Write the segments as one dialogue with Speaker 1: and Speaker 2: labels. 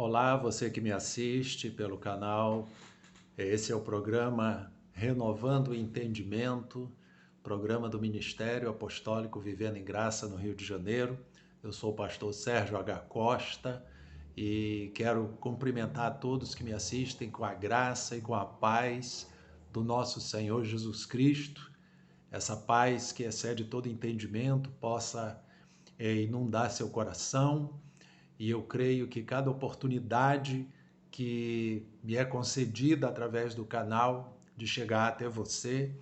Speaker 1: Olá, você que me assiste pelo canal. Esse é o programa Renovando o Entendimento, programa do Ministério Apostólico Vivendo em Graça no Rio de Janeiro. Eu sou o pastor Sérgio H. Costa e quero cumprimentar a todos que me assistem com a graça e com a paz do nosso Senhor Jesus Cristo. Essa paz que excede todo entendimento possa inundar seu coração. E eu creio que cada oportunidade que me é concedida através do canal de chegar até você,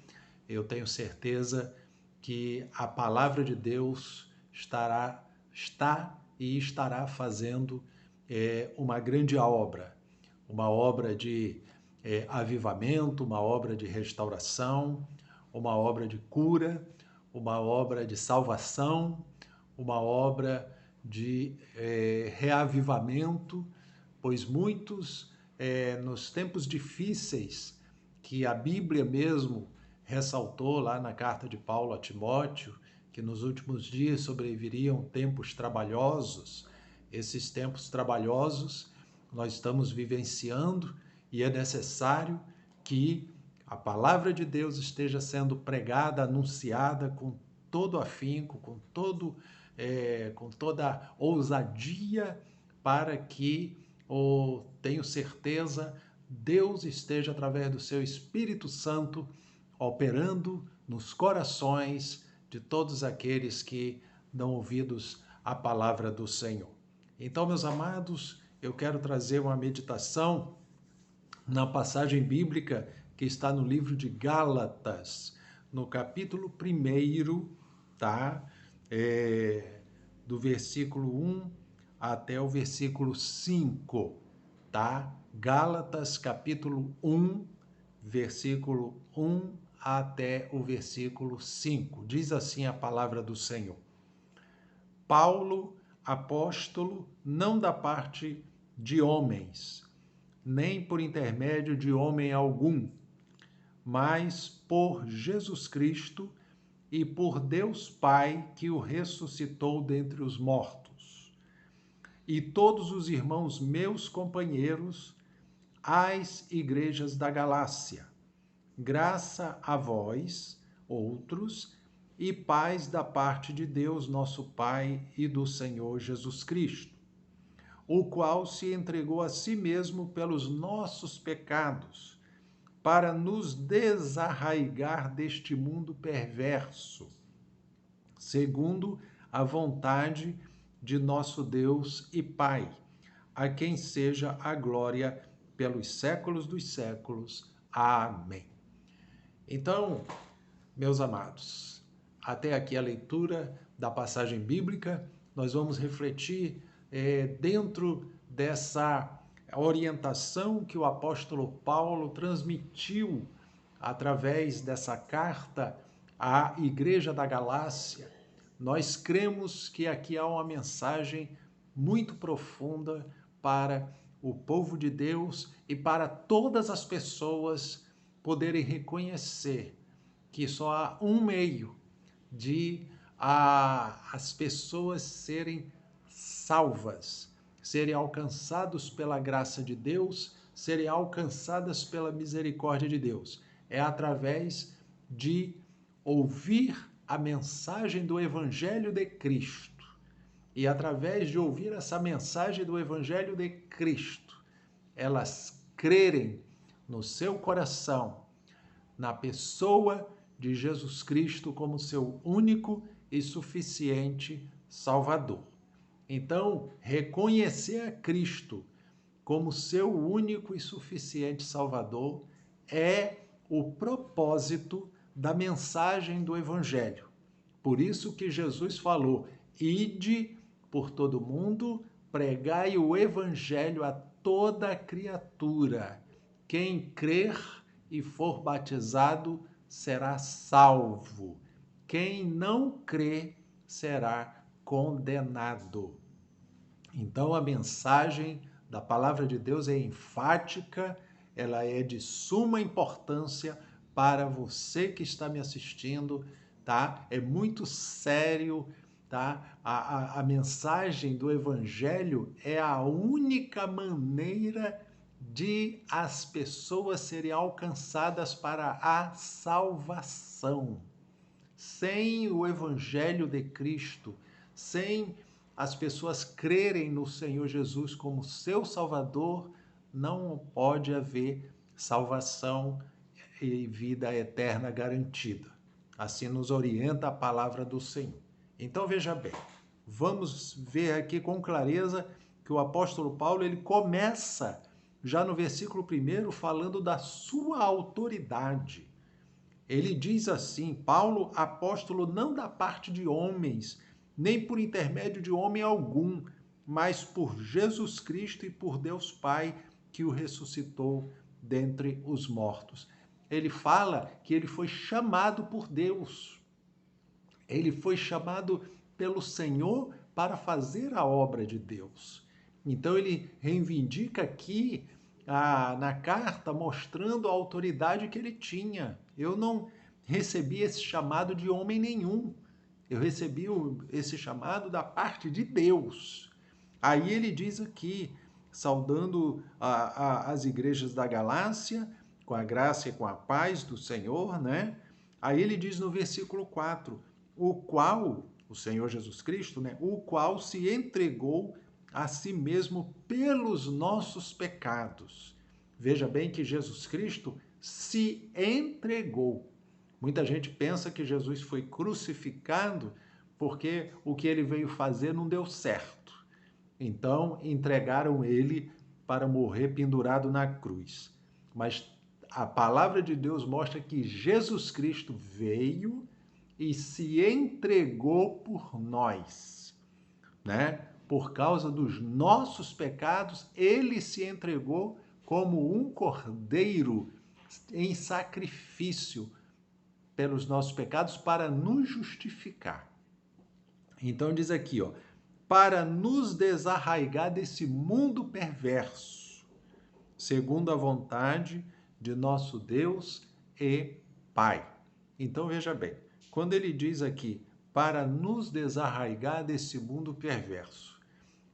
Speaker 1: eu tenho certeza que a palavra de Deus está e estará fazendo uma grande uma obra de avivamento, uma obra de restauração, uma obra de cura, uma obra de salvação, uma obra de reavivamento, pois muitos, nos tempos difíceis, que a Bíblia mesmo ressaltou lá na carta de Paulo a Timóteo, que nos últimos dias sobreviriam tempos trabalhosos, esses tempos trabalhosos nós estamos vivenciando e é necessário que a palavra de Deus esteja sendo pregada, anunciada com todo afinco, com toda ousadia, para que, tenho certeza, Deus esteja, através do seu Espírito Santo, operando nos corações de todos aqueles que dão ouvidos à palavra do Senhor. Então, meus amados, eu quero trazer uma meditação na passagem bíblica que está no livro de Gálatas, no capítulo 1, tá? Do versículo 1 até o versículo 5, tá? Gálatas, capítulo 1, versículo 1 até o versículo 5. Diz assim a palavra do Senhor. Paulo, apóstolo, não da parte de homens, nem por intermédio de homem algum, mas por Jesus Cristo e por Deus Pai que o ressuscitou dentre os mortos. E todos os irmãos meus companheiros, às igrejas da Galácia, graça a vós, outros, e paz da parte de Deus, nosso Pai, e do Senhor Jesus Cristo, o qual se entregou a si mesmo pelos nossos pecados, para nos desarraigar deste mundo perverso, segundo a vontade de nosso Deus e Pai, a quem seja a glória pelos séculos dos séculos. Amém. Então, meus amados, até aqui a leitura da passagem bíblica. Nós vamos refletir dentro dessa orientação que o apóstolo Paulo transmitiu através dessa carta à igreja da Galácia. Nós cremos que aqui há uma mensagem muito profunda para o povo de Deus e para todas as pessoas poderem reconhecer que só há um meio de as pessoas serem salvas, serem alcançados pela graça de Deus, serem alcançadas pela misericórdia de Deus. É através de ouvir a mensagem do Evangelho de Cristo. E através de ouvir essa mensagem do Evangelho de Cristo, elas crerem no seu coração, na pessoa de Jesus Cristo como seu único e suficiente Salvador. Então, reconhecer a Cristo como seu único e suficiente Salvador é o propósito da mensagem do Evangelho. Por isso que Jesus falou: ide por todo mundo, pregai o Evangelho a toda criatura. Quem crer e for batizado será salvo. Quem não crê será condenado. Então, a mensagem da palavra de Deus é enfática, ela é de suma importância para você que está me assistindo, tá? É muito sério, tá? A mensagem do Evangelho é a única maneira de as pessoas serem alcançadas para a salvação. Sem o Evangelho de Cristo, sem as pessoas crerem no Senhor Jesus como seu Salvador, não pode haver salvação e vida eterna garantida. Assim nos orienta a palavra do Senhor. Então veja bem, vamos ver aqui com clareza que o apóstolo Paulo ele começa já no versículo 1 falando da sua autoridade. Ele diz assim, Paulo, apóstolo não da parte de homens, nem por intermédio de homem algum, mas por Jesus Cristo e por Deus Pai, que o ressuscitou dentre os mortos. Ele fala que ele foi chamado por Deus. Ele foi chamado pelo Senhor para fazer a obra de Deus. Então ele reivindica aqui na carta mostrando a autoridade que ele tinha. Eu não recebi esse chamado de homem nenhum. Eu recebi esse chamado da parte de Deus. Aí ele diz aqui, saudando as igrejas da Galácia, com a graça e com a paz do Senhor, né? Aí ele diz no versículo 4, o qual, o Senhor Jesus Cristo, né? O qual se entregou a si mesmo pelos nossos pecados. Veja bem que Jesus Cristo se entregou. Muita gente pensa que Jesus foi crucificado porque o que ele veio fazer não deu certo. Então, entregaram ele para morrer pendurado na cruz. Mas a palavra de Deus mostra que Jesus Cristo veio e se entregou por nós, né? Por causa dos nossos pecados, ele se entregou como um cordeiro em sacrifício pelos nossos pecados para nos justificar. Então diz aqui, ó, para nos desarraigar desse mundo perverso, segundo a vontade de nosso Deus e Pai. Então veja bem, quando ele diz aqui, para nos desarraigar desse mundo perverso,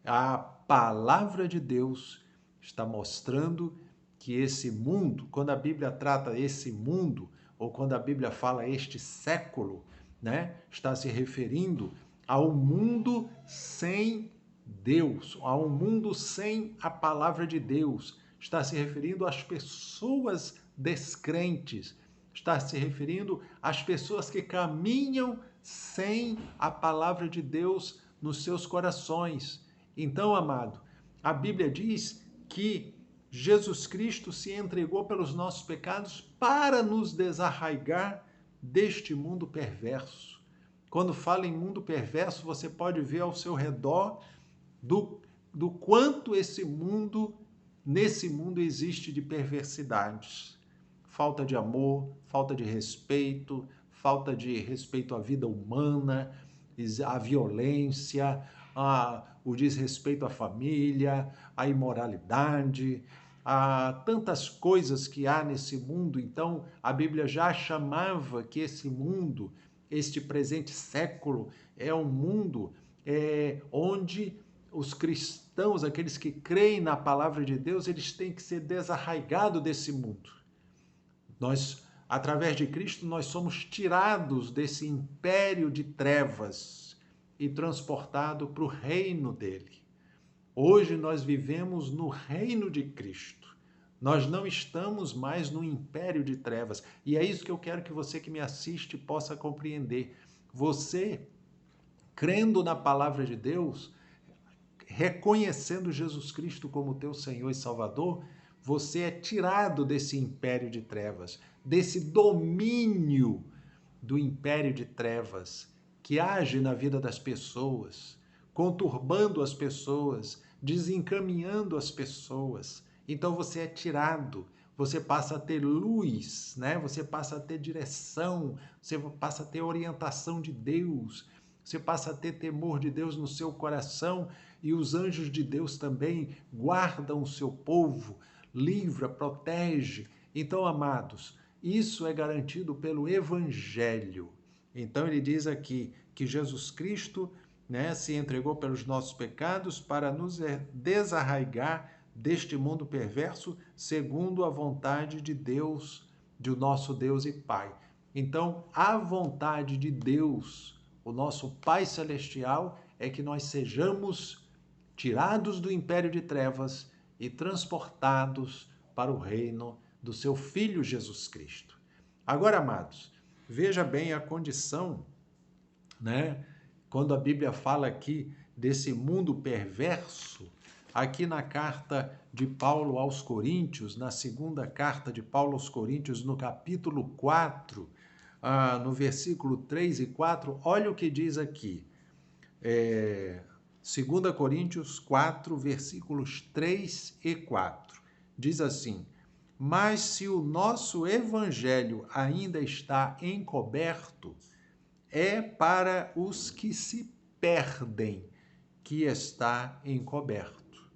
Speaker 1: a palavra de Deus está mostrando que esse mundo, quando a Bíblia trata esse mundo, ou quando a Bíblia fala este século, né, está se referindo ao mundo sem Deus, a um mundo sem a palavra de Deus. Está se referindo às pessoas descrentes, está se referindo às pessoas que caminham sem a palavra de Deus nos seus corações. Então, amado, a Bíblia diz que Jesus Cristo se entregou pelos nossos pecados para nos desarraigar deste mundo perverso. Quando fala em mundo perverso, você pode ver ao seu redor do quanto nesse mundo existe de perversidades. Falta de amor, falta de respeito à vida humana, a violência, o desrespeito à família, a imoralidade, tantas coisas que há nesse mundo. Então, a Bíblia já chamava que esse mundo, este presente século, é um mundo onde os cristãos, aqueles que creem na palavra de Deus, eles têm que ser desarraigados desse mundo. Nós, através de Cristo, nós somos tirados desse império de trevas e transportados para o reino dele. Hoje nós vivemos no reino de Cristo. Nós não estamos mais no império de trevas. E é isso que eu quero que você que me assiste possa compreender. Você, crendo na palavra de Deus, reconhecendo Jesus Cristo como teu Senhor e Salvador, você é tirado desse império de trevas, desse domínio do império de trevas que age na vida das pessoas, conturbando as pessoas, desencaminhando as pessoas. Então você é tirado, você passa a ter luz, né? Você passa a ter direção, você passa a ter orientação de Deus, você passa a ter temor de Deus no seu coração, e os anjos de Deus também guardam o seu povo, livra, protege. Então, amados, isso é garantido pelo Evangelho. Então ele diz aqui que Jesus Cristo né, se entregou pelos nossos pecados para nos desarraigar deste mundo perverso, segundo a vontade de Deus, de o nosso Deus e Pai. Então, a vontade de Deus, o nosso Pai Celestial, é que nós sejamos tirados do império de trevas e transportados para o reino do seu Filho Jesus Cristo. Agora, amados, veja bem a condição, né? Quando a Bíblia fala aqui desse mundo perverso, aqui na carta de Paulo aos Coríntios, na segunda carta de Paulo aos Coríntios, no capítulo 4, no versículo 3 e 4, olha o que diz aqui. 2 Coríntios 4, versículos 3 e 4. Diz assim: mas se o nosso evangelho ainda está encoberto, é para os que se perdem que está encoberto,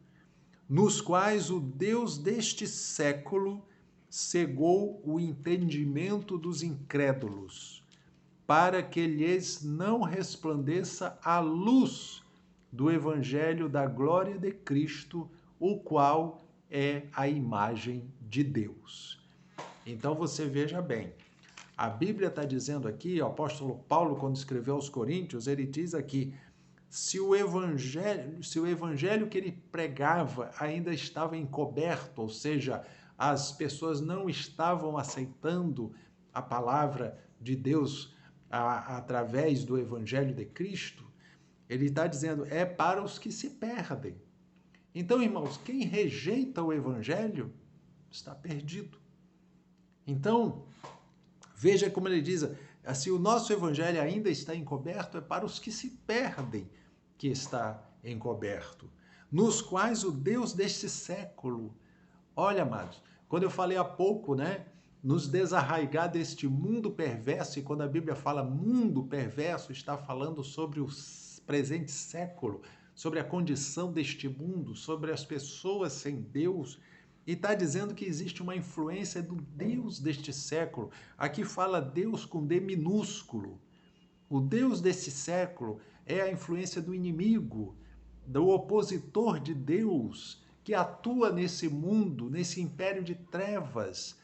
Speaker 1: nos quais o Deus deste século cegou o entendimento dos incrédulos, para que lhes não resplandeça a luz do evangelho da glória de Cristo, o qual é a imagem de Deus. Então você veja bem, a Bíblia está dizendo aqui, o apóstolo Paulo, quando escreveu aos Coríntios, ele diz aqui, se o evangelho que ele pregava ainda estava encoberto, ou seja, as pessoas não estavam aceitando a palavra de Deus através do evangelho de Cristo, ele está dizendo, é para os que se perdem. Então, irmãos, quem rejeita o evangelho está perdido. Então, veja como ele diz, se o nosso evangelho ainda está encoberto, é para os que se perdem que está encoberto, nos quais o Deus deste século, olha, amados, quando eu falei há pouco, né, nos desarraigar deste mundo perverso, e quando a Bíblia fala mundo perverso, está falando sobre o presente século, sobre a condição deste mundo, sobre as pessoas sem Deus, e está dizendo que existe uma influência do Deus deste século. Aqui fala Deus com D minúsculo. O Deus desse século é a influência do inimigo, do opositor de Deus, que atua nesse mundo, nesse império de trevas,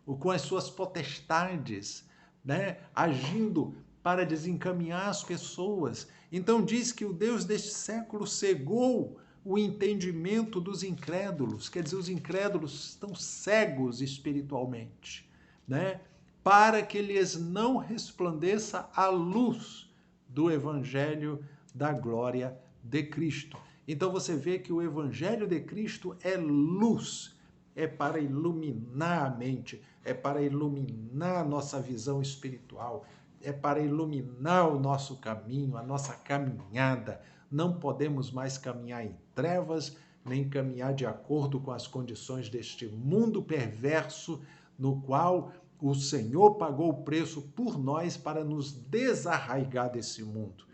Speaker 1: com as suas potestades, né, agindo para desencaminhar as pessoas. Então diz que o Deus deste século cegou o entendimento dos incrédulos, quer dizer, os incrédulos estão cegos espiritualmente, né? Para que lhes não resplandeça a luz do evangelho da glória de Cristo. Então você vê que o evangelho de Cristo é luz, é para iluminar a mente, é para iluminar a nossa visão espiritual, é para iluminar o nosso caminho, a nossa caminhada. Não podemos mais caminhar em trevas, nem caminhar de acordo com as condições deste mundo perverso, no qual o Senhor pagou o preço por nós para nos desarraigar desse mundo.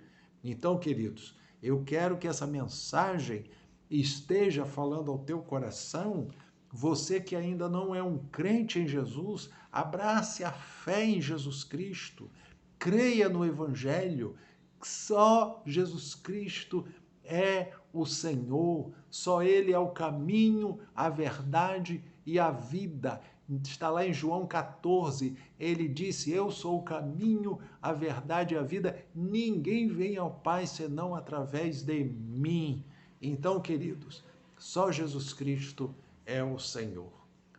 Speaker 1: Então, queridos, eu quero que essa mensagem esteja falando ao teu coração. Você que ainda não é um crente em Jesus, abrace a fé em Jesus Cristo, creia no Evangelho. Só Jesus Cristo é o Senhor, só Ele é o caminho, a verdade e a vida. Está lá em João 14, ele disse, eu sou o caminho, a verdade e a vida, ninguém vem ao Pai senão através de mim. Então, queridos, só Jesus Cristo é o Senhor,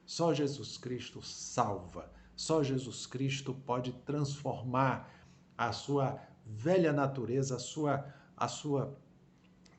Speaker 1: só Jesus Cristo salva, só Jesus Cristo pode transformar a sua velha natureza, a sua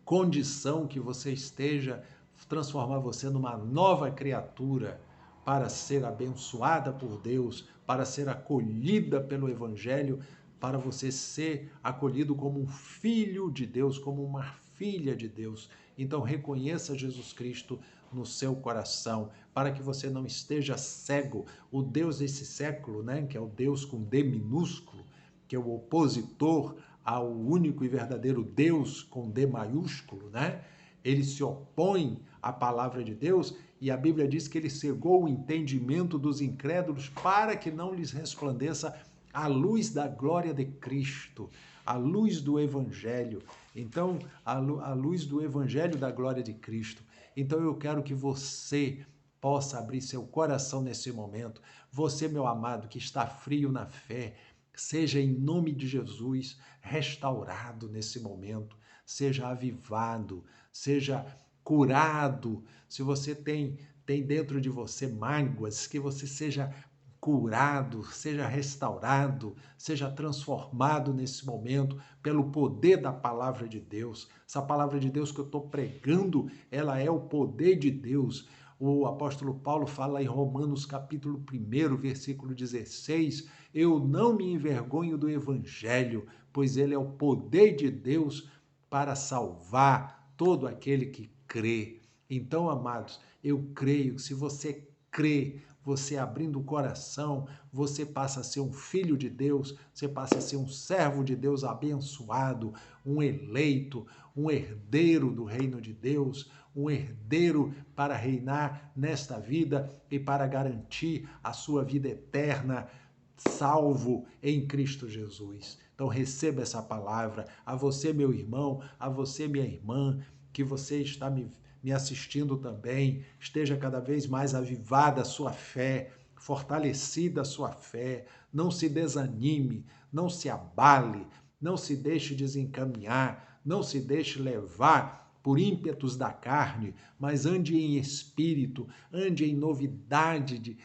Speaker 1: condição que você esteja, transformar você numa nova criatura para ser abençoada por Deus, para ser acolhida pelo Evangelho, para você ser acolhido como um filho de Deus, como uma filha de Deus. Então reconheça Jesus Cristo no seu coração, para que você não esteja cego. O Deus desse século, né, que é o Deus com D minúsculo, que é o opositor ao único e verdadeiro Deus com D maiúsculo, né? Ele se opõe à palavra de Deus e a Bíblia diz que ele cegou o entendimento dos incrédulos para que não lhes resplandeça a luz da glória de Cristo, a luz do Evangelho. Então, a luz do Evangelho da glória de Cristo. Então, eu quero que você possa abrir seu coração nesse momento. Você, meu amado, que está frio na fé, seja em nome de Jesus restaurado nesse momento, seja avivado, seja curado. Se você tem dentro de você mágoas, que você seja curado, seja restaurado, seja transformado nesse momento pelo poder da palavra de Deus. Essa palavra de Deus que eu estou pregando, ela é o poder de Deus. O apóstolo Paulo fala em Romanos capítulo 1, versículo 16, eu não me envergonho do evangelho, pois ele é o poder de Deus para salvar todo aquele que crê. Então, amados, eu creio que se você crê, você abrindo o coração, você passa a ser um filho de Deus, você passa a ser um servo de Deus abençoado, um eleito, um herdeiro do reino de Deus, um herdeiro para reinar nesta vida e para garantir a sua vida eterna, salvo em Cristo Jesus. Então receba essa palavra, a você, meu irmão, a você, minha irmã, que você está me assistindo também, esteja cada vez mais avivada a sua fé, fortalecida a sua fé, não se desanime, não se abale, não se deixe desencaminhar, não se deixe levar por ímpetos da carne, mas ande em espírito, ande em novidade,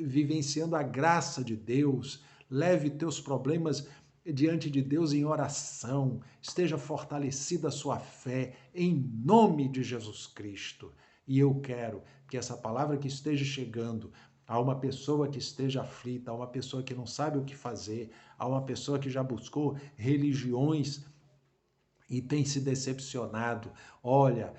Speaker 1: vivenciando a graça de Deus, leve teus problemas diante de Deus em oração, esteja fortalecida a sua fé em nome de Jesus Cristo. E eu quero que essa palavra que esteja chegando a uma pessoa que esteja aflita, a uma pessoa que não sabe o que fazer, a uma pessoa que já buscou religiões e tem se decepcionado. Olha,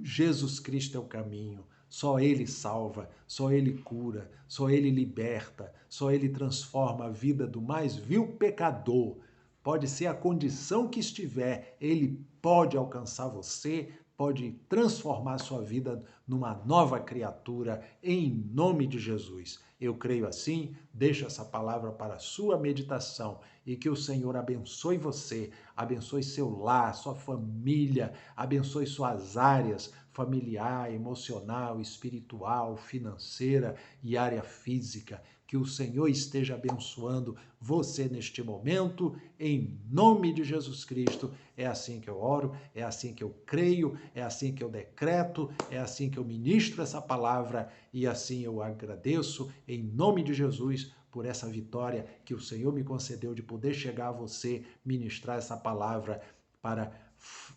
Speaker 1: Jesus Cristo é o caminho. Só Ele salva, só Ele cura, só Ele liberta, só Ele transforma a vida do mais vil pecador. Pode ser a condição que estiver, Ele pode alcançar você, pode transformar sua vida numa nova criatura, em nome de Jesus. Eu creio assim, deixo essa palavra para a sua meditação e que o Senhor abençoe você, abençoe seu lar, sua família, abençoe suas áreas familiar, emocional, espiritual, financeira e área física. Que o Senhor esteja abençoando você neste momento, em nome de Jesus Cristo. É assim que eu oro, é assim que eu creio, é assim que eu decreto, é assim que eu ministro essa palavra e assim eu agradeço em nome de Jesus por essa vitória que o Senhor me concedeu de poder chegar a você, ministrar essa palavra para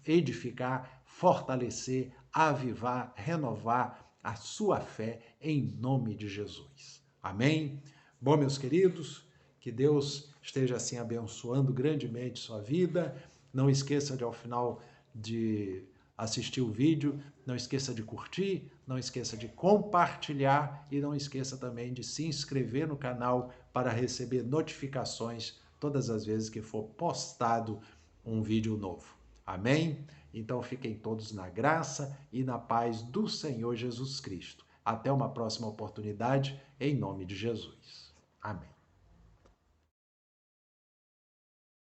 Speaker 1: edificar, fortalecer, avivar, renovar a sua fé em nome de Jesus. Amém? Bom, meus queridos, que Deus esteja assim abençoando grandemente sua vida. Não esqueça de, ao final de assistir o vídeo, não esqueça de curtir, não esqueça de compartilhar e não esqueça também de se inscrever no canal para receber notificações todas as vezes que for postado um vídeo novo. Amém? Então fiquem todos na graça e na paz do Senhor Jesus Cristo. Até uma próxima oportunidade, em nome de Jesus. Amém.